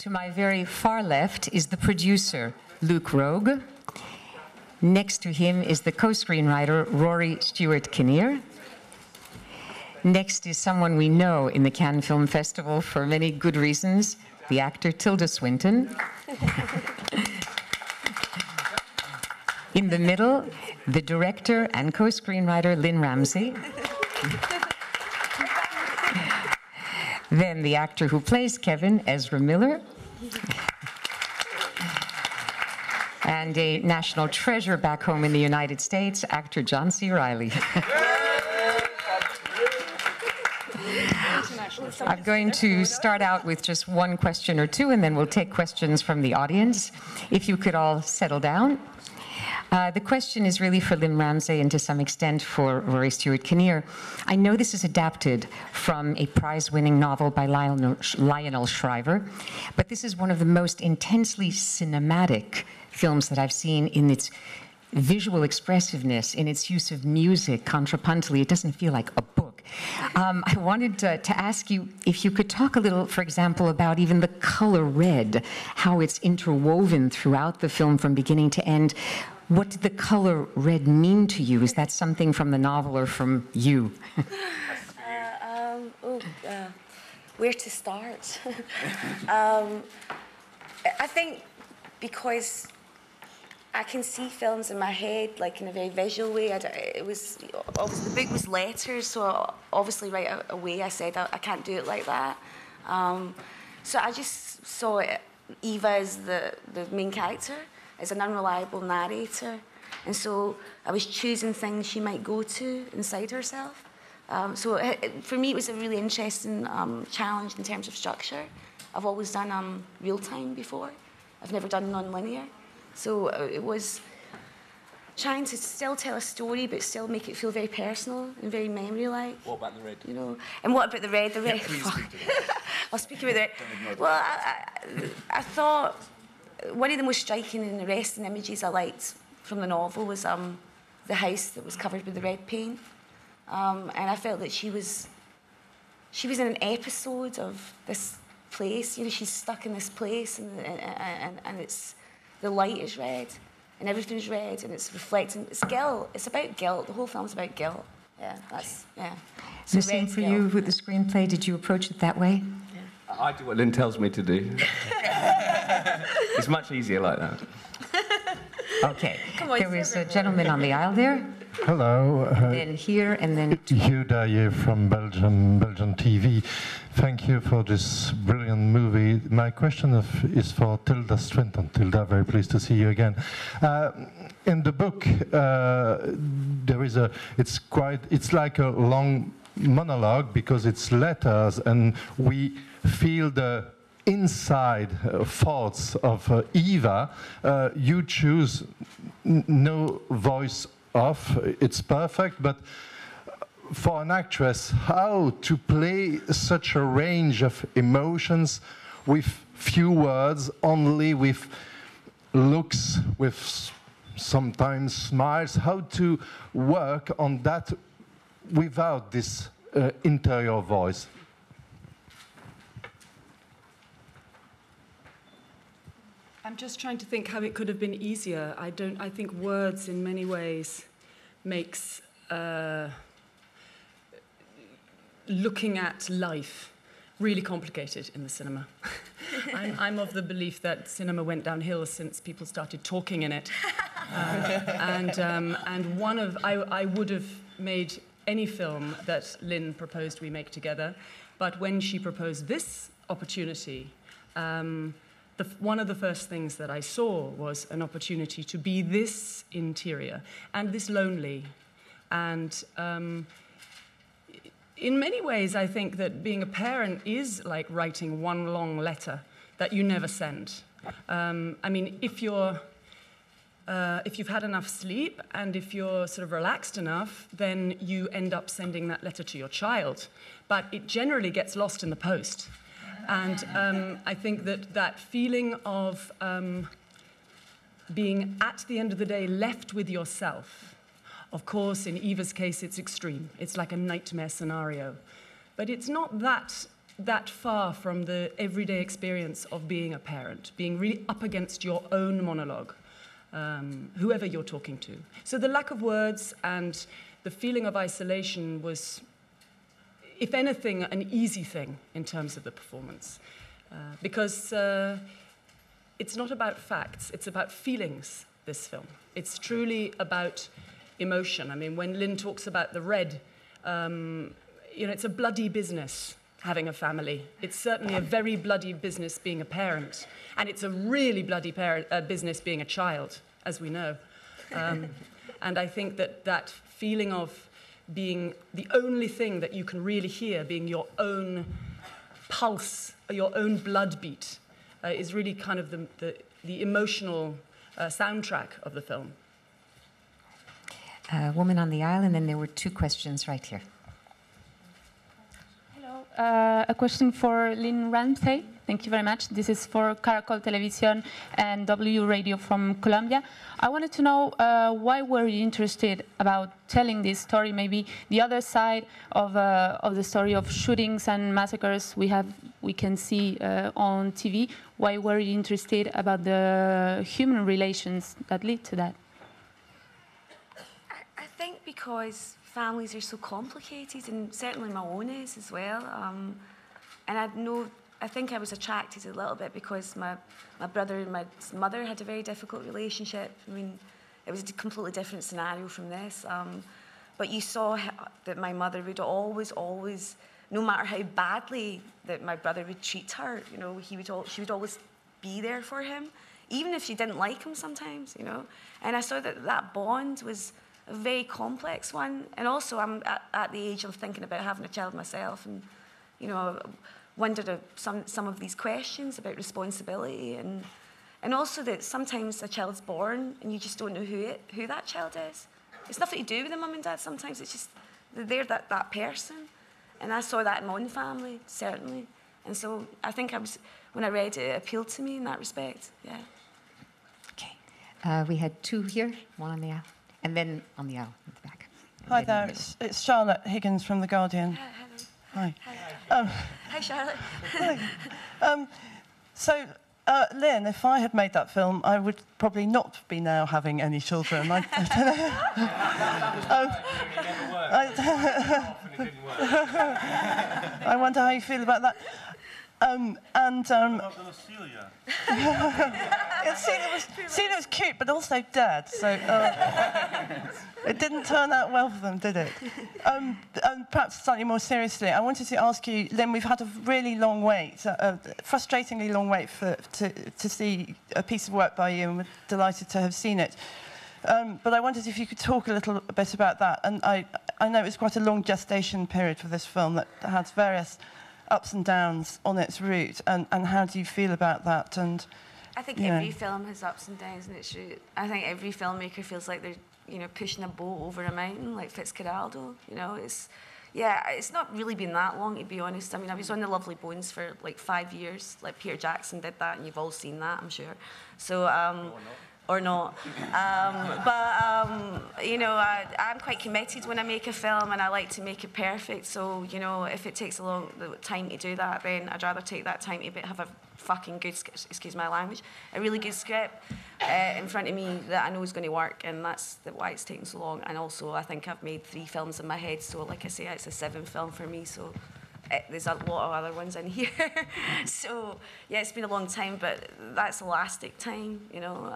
To my very far left is the producer, Luke Rogue. Next to him is the co-screenwriter, Rory Stewart-Kinnear. Next is someone we know in the Cannes Film Festival for many good reasons, the actor Tilda Swinton. In the middle, the director and co-screenwriter, Lynn Ramsay. Then the actor who plays Kevin, Ezra Miller. And a national treasure back home in the United States, actor John C. Reilly. I'm going to start out with just one question or two, and then we'll take questions from the audience. If you could all settle down. The question is really for Lynn Ramsay and to some extent for Rory Stewart-Kinnear. I know this is adapted from a prize-winning novel by Lionel Shriver, but this is one of the most intensely cinematic films that I've seen in its visual expressiveness, in its use of music, contrapuntally. It doesn't feel like a book. I wanted to ask you if you could talk a little, for example, about even the color red, how it's interwoven throughout the film from beginning to end. What did the color red mean to you? Is that something from the novel or from you? Where to start? I think because I can see films in my head, like in a very visual way. It was obviously the book was letters, so obviously right away I said I can't do it like that. So I just saw Eva as the main character, as an unreliable narrator, and so I was choosing things she might go to inside herself. So for me, it was a really interesting challenge in terms of structure. I've always done real time before. I've never done non-linear. So it was trying to still tell a story, but still make it feel very personal and very memory-like. What about the red? You know, and what about the red? The red. Yeah, please speak to I'll speak about the red. Well, I thought one of the most striking and arresting images I liked from the novel was the house that was covered with the red paint, and I felt that she was in an episode of this place. You know, she's stuck in this place, and it's. The light is red, and everything's red, and it's reflecting. It's guilt. It's about guilt. The whole film's about guilt. Yeah, that's yeah. So the same for you with the screenplay. Did you approach it that way? Yeah. I do what Lynn tells me to do. It's much easier like that. Okay. Come on, there is a gentleman on the aisle there. Hello. Then here, and then... Hugh Dyer from Belgian TV. Thank you for this brilliant movie. My question is for Tilda Swinton. Tilda, very pleased to see you again. In the book, there is it's like a long monologue because it's letters, and we feel the inside thoughts of Eva. You choose no voice off, it's perfect, but for an actress, how to play such a range of emotions with few words, only with looks, with sometimes smiles, how to work on that without this interior voice? I'm just trying to think how it could have been easier. I think words in many ways makes looking at life really complicated in the cinema. I'm of the belief that cinema went downhill since people started talking in it. I would have made any film that Lynn proposed we make together, but when she proposed this opportunity, one of the first things that I saw was an opportunity to be this interior and this lonely. And in many ways, I think that being a parent is like writing one long letter that you never send. I mean, if you've had enough sleep and if you're sort of relaxed enough, then you end up sending that letter to your child. But it generally gets lost in the post. And I think that feeling of being, at the end of the day, left with yourself. Of course, in Eva's case, it's extreme. It's like a nightmare scenario. But it's not that that far from the everyday experience of being a parent, being really up against your own monologue, whoever you're talking to. So the lack of words and the feeling of isolation was, if anything, an easy thing in terms of the performance. Because it's not about facts, it's about feelings, this film. It's truly about emotion. I mean, when Lynn talks about the red, you know, it's a bloody business having a family. It's certainly a very bloody business being a parent. And it's a really bloody business being a child, as we know. And I think that that feeling of being the only thing that you can really hear, being your own pulse, your own blood beat, is really kind of the emotional soundtrack of the film. Woman on the aisle, and then there were two questions right here. Hello, a question for Lynn Ramsey. Thank you very much. This is for Caracol Television and W Radio from Colombia. I wanted to know why were you interested about telling this story, maybe the other side of the story of shootings and massacres we can see on TV. Why were you interested about the human relations that lead to that? I think because families are so complicated, and certainly my own is as well. And I think I was attracted a little bit because my brother and my mother had a very difficult relationship. I mean, it was a completely different scenario from this. But you saw that my mother would always, no matter how badly that my brother would treat her, you know, she would always be there for him, even if she didn't like him sometimes, you know. And I saw that bond was a very complex one. And also, I'm at the age of thinking about having a child myself, and, you know, wondered some of these questions about responsibility, and also that sometimes a child's born and you just don't know who that child is. It's nothing to do with the mum and dad. Sometimes it's just they're that person, and I saw that in my own family certainly. And so I think when I read it, it appealed to me in that respect. Yeah. Okay, we had two here, one on the aisle, and then on the aisle at the back. Hi there, it's Charlotte Higgins from The Guardian. Hi. Hi, Charlotte. So, Lynn, if I had made that film, I would probably not be now having any children. I wonder how you feel about that. Celia was cute, but also dead. So it didn't turn out well for them, did it? Perhaps slightly more seriously, I wanted to ask you, Lynn, we've had a really long wait, a frustratingly long wait to see a piece of work by you, and we're delighted to have seen it. But I wondered if you could talk a little bit about that. And I know it was quite a long gestation period for this film that had various ups and downs on its route, and how do you feel about that? And I think every film has ups and downs in its route. I think every filmmaker feels like they're, you know, pushing a boat over a mountain, like Fitzcarraldo. You know, it's not really been that long, to be honest. I mean, I was on The Lovely Bones for like 5 years. Like Peter Jackson did that, and you've all seen that, I'm sure. So. Or not. You know, I'm quite committed when I make a film, and I like to make it perfect. So, you know, if it takes a long time to do that, then I'd rather take that time to have a fucking good, excuse my language, a really good script in front of me that I know is going to work, and that's why it's taken so long. And also, I think I've made 3 films in my head, so like I say, it's a 7th film for me, so there's a lot of other ones in here. So, yeah, it's been a long time, but that's elastic time, you know.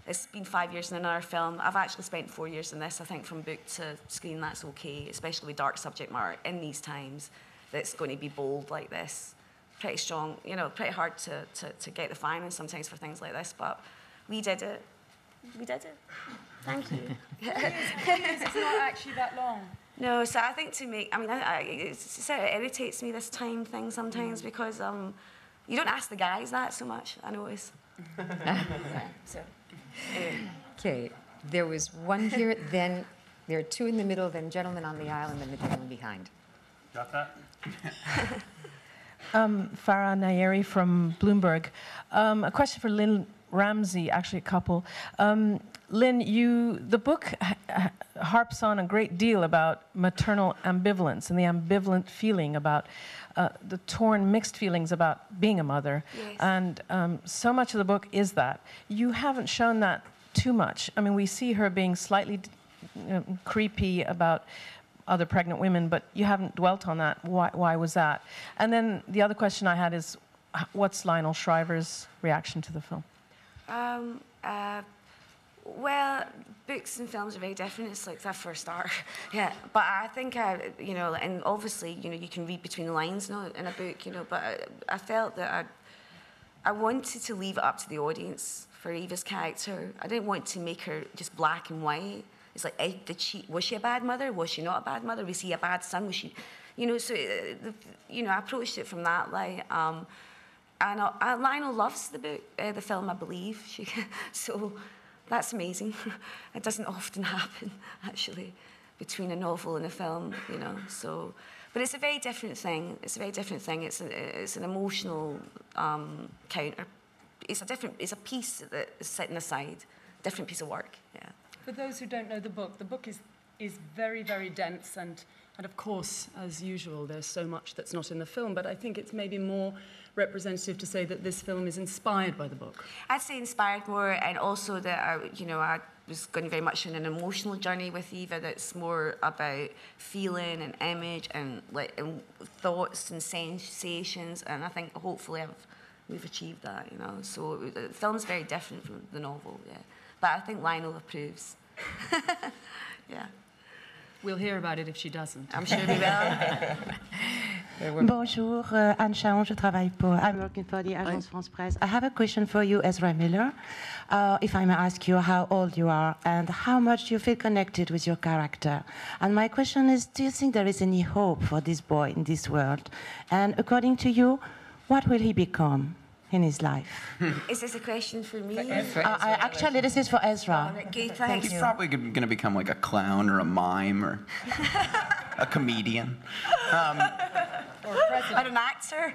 It's been 5 years in another film. I've actually spent 4 years in this, I think, from book to screen. That's okay, especially with dark subject matter in these times that's going to be bold like this. Pretty strong, you know, pretty hard to get the finance sometimes for things like this, but we did it. We did it. Thank you. It's not actually that long. No, so I think it sort of irritates me, this time thing sometimes, because you don't ask the guys that so much, I notice. Okay, there was one here, then there are 2 in the middle, then gentleman on the aisle, and then the gentleman behind. Got that? Farah Nayeri from Bloomberg. A question for Lynn Ramsay, actually a couple. Lynn, the book harps on a great deal about maternal ambivalence and the ambivalent feeling about the torn, mixed feelings about being a mother. Yes. And so much of the book is that. You haven't shown that too much. I mean, we see her being slightly creepy about other pregnant women, but you haven't dwelt on that. Why was that? And then the other question I had is, what's Lionel Shriver's reaction to the film? Well, books and films are very different. It's like that for a start. Yeah, but I think, you know, and obviously, you know, you can read between the lines, you know, in a book, you know, but I felt that I wanted to leave it up to the audience for Eva's character. I didn't want to make her just black and white. It's like, was she a bad mother? Was she not a bad mother? Was he a bad son? Was she, you know, so, you know, I approached it from that light. And Lionel loves the book, the film, I believe. So that's amazing. It doesn't often happen, actually, between a novel and a film, you know. So, but it's a very different thing. It's a very different thing. It's an emotional counter. It's a piece that is sitting aside, different piece of work. Yeah. For those who don't know the book is very, very dense, and of course, as usual, there's so much that's not in the film, but I think it's maybe more representative to say that this film is inspired by the book. I'd say inspired more, and also that, you know, I was going very much on an emotional journey with Eva that's more about feeling and image and thoughts and sensations, and I think hopefully we've achieved that, you know. So the film's very different from the novel, yeah. But I think Lionel approves. Yeah. We'll hear about it if she doesn't. I'm sure we will. Bonjour, Anne Chaon, je travaille pour, I'm working for the Agence France Presse. I have a question for you, Ezra Miller. If I may ask you how old you are and how much you feel connected with your character. And my question is, do you think there is any hope for this boy in this world? And according to you, what will he become in his life? Is this a question for me? Actually, this is for Ezra. Okay, thank He's you. probably going to become like a clown or a mime or a comedian. Or an actor.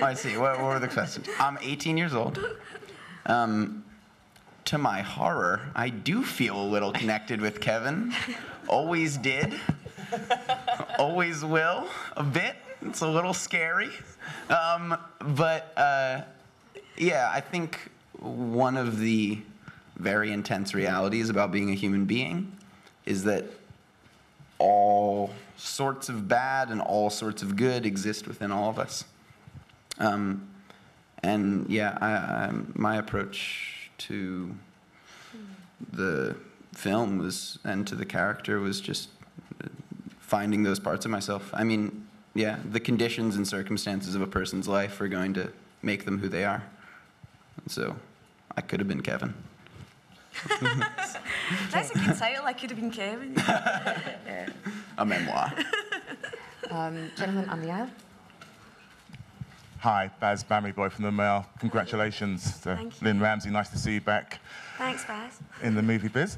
I see. What were the questions? I'm 18 years old. To my horror, I do feel a little connected with Kevin. Always did. Always will. A bit. It's a little scary. Yeah, I think one of the very intense realities about being a human being is that all sorts of bad and all sorts of good exist within all of us. And yeah, my approach to the film was, and to the character, was just finding those parts of myself. I mean, yeah, the conditions and circumstances of a person's life are going to make them who they are. And so I could have been Kevin. That's a good title. I could have been Kevin. Yeah. A memoir. Gentleman on the aisle. Hi, Baz Bamry-Boy from the Mail. Congratulations to Thank you. Lynn Ramsay. Nice to see you back Thanks, Baz. in the movie biz.